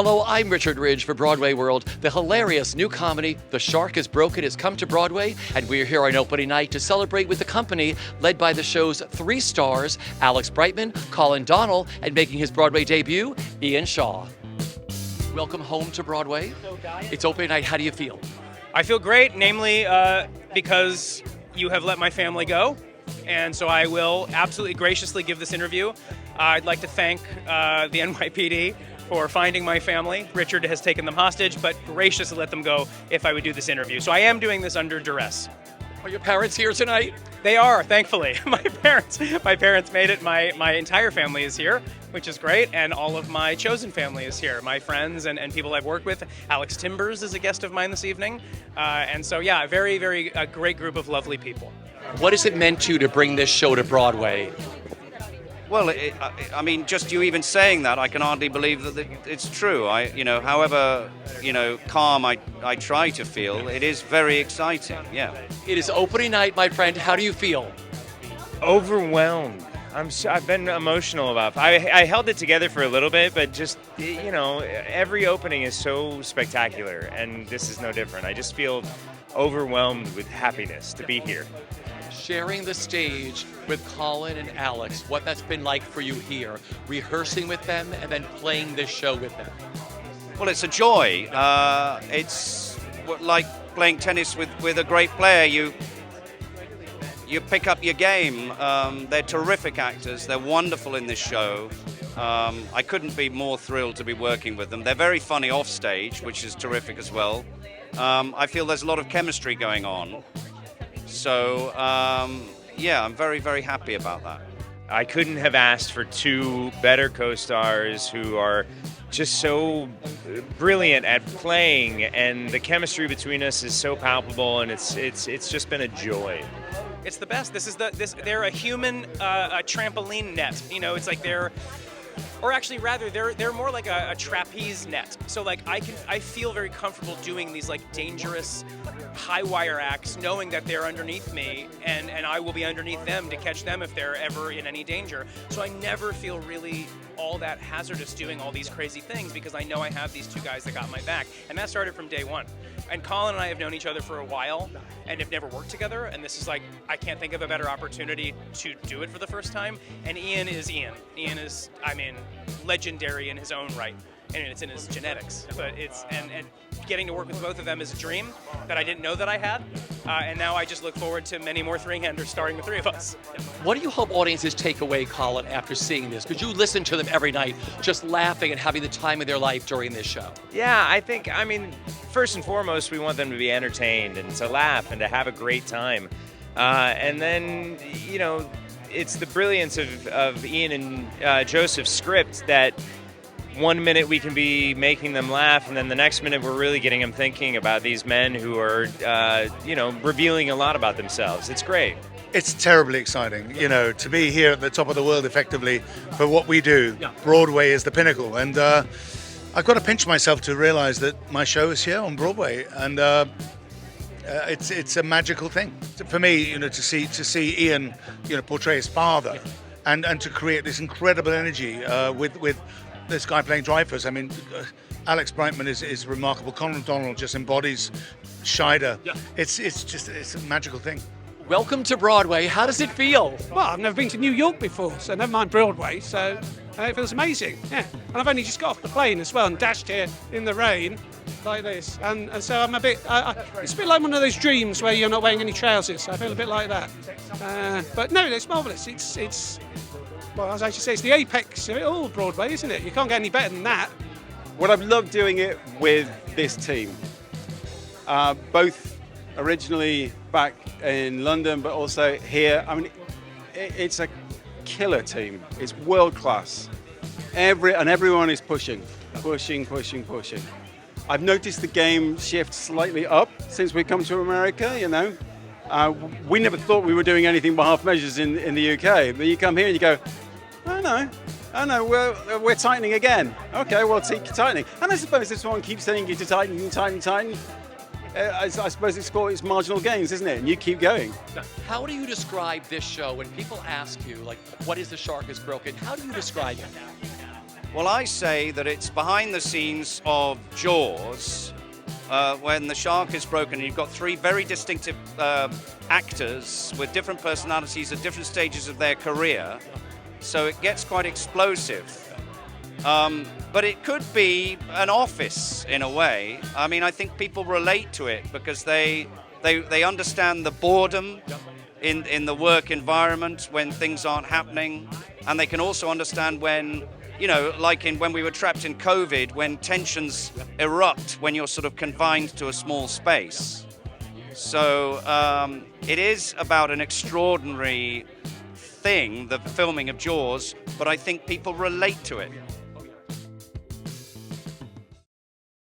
Hello, I'm Richard Ridge for Broadway World. The hilarious new comedy, The Shark Is Broken, has come to Broadway, and we're here on opening night to celebrate with the company led by the show's 3 stars, Alex Brightman, Colin Donnell, and making his Broadway debut, Ian Shaw. Welcome home to Broadway. It's opening night. How do you feel? I feel great, namely because you have let my family go, and so I will absolutely graciously give this interview. I'd like to thank the NYPD for finding my family. Richard has taken them hostage, but graciously let them go if I would do this interview. So I am doing this under duress. Are your parents here tonight? They are, thankfully. My parents made it. My entire family is here, which is great, and all of my chosen family is here. My friends and people I've worked with. Alex Timbers is a guest of mine this evening. And so, yeah, a great group of lovely people. What has it meant to you to bring this show to Broadway? Well, I mean, just you even saying that, I can hardly believe that it's true. However, calm I try to feel, it is very exciting, yeah. It is opening night, my friend. How do you feel? Overwhelmed. I've been emotional about it. I held it together for a little bit, but just, every opening is so spectacular, and this is no different. I just feel overwhelmed with happiness to be here. Sharing the stage with Colin and Alex, what that's been like for you here, rehearsing with them and then playing this show with them. Well, it's a joy. It's like playing tennis with a great player. You pick up your game. They're terrific actors. They're wonderful in this show. I couldn't be more thrilled to be working with them. They're very funny off stage, which is terrific as well. I feel there's a lot of chemistry going on. So, yeah, I'm very, very happy about that. I couldn't have asked for 2 better co-stars who are just so brilliant at playing, and the chemistry between us is so palpable, and it's just been a joy. It's the best. They're a human a trampoline net. It's like they're more like a trapeze net. So like I feel very comfortable doing these like dangerous high wire acts, knowing that they're underneath me and I will be underneath them to catch them if they're ever in any danger. So I never feel really all that hazardous doing all these crazy things because I know I have these 2 guys that got my back. And that started from day 1. And Colin and I have known each other for a while and have never worked together. And this is like, I can't think of a better opportunity to do it for the first time. And Ian is Ian. Ian is, legendary in his own right. And it's in his genetics. But and getting to work with both of them is a dream that I didn't know that I had. And now I just look forward to many more three-handers starring the 3 of us. What do you hope audiences take away, Colin, after seeing this? Because you listen to them every night, just laughing and having the time of their life during this show. Yeah, first and foremost, we want them to be entertained and to laugh and to have a great time. And then, it's the brilliance of Ian and Joseph's script that 1 minute we can be making them laugh, and then the next minute we're really getting them thinking about these men who are, revealing a lot about themselves. It's great. It's terribly exciting, to be here at the top of the world effectively for what we do. Yeah. Broadway is the pinnacle, and I've got to pinch myself to realize that my show is here on Broadway, and it's a magical thing for me, to see Ian, portray his father, and to create this incredible energy with this guy playing Dreyfus. Alex Brightman is remarkable. Colin Donnell just embodies Scheider. Yeah. It's a magical thing. Welcome to Broadway. How does it feel? Well, I've never been to New York before, so never mind Broadway, so it feels amazing, yeah. And I've only just got off the plane as well and dashed here in the rain like this, and so I'm a bit, it's a bit like one of those dreams where you're not wearing any trousers, so I feel a bit like that. But no, it's marvellous. It's well, as I should say, it's the apex of it all, Broadway, isn't it? You can't get any better than that. Well, I've loved doing it with this team. Both originally back in London, but also here. It's a killer team. It's world class. Everyone is pushing. I've noticed the game shift slightly up since we come to America, We never thought we were doing anything by half measures in the UK, but you come here and you go, oh no, we're tightening again. Okay, well, keep tightening. And I suppose this one keeps telling you to tighten. I suppose it's marginal gains, isn't it? And you keep going. How do you describe this show when people ask you, like, what is The Shark Is Broken? How do you describe it? Well, I say that it's behind the scenes of Jaws, when the shark is broken, and you've got three very distinctive actors with different personalities at different stages of their career. So it gets quite explosive. But it could be an office in a way. I mean, I think people relate to it because they understand the boredom in the work environment when things aren't happening, and they can also understand when, you know, like when we were trapped in COVID, when tensions erupt when you're sort of confined to a small space. So it is about an extraordinary thing, the filming of Jaws, but I think people relate to it.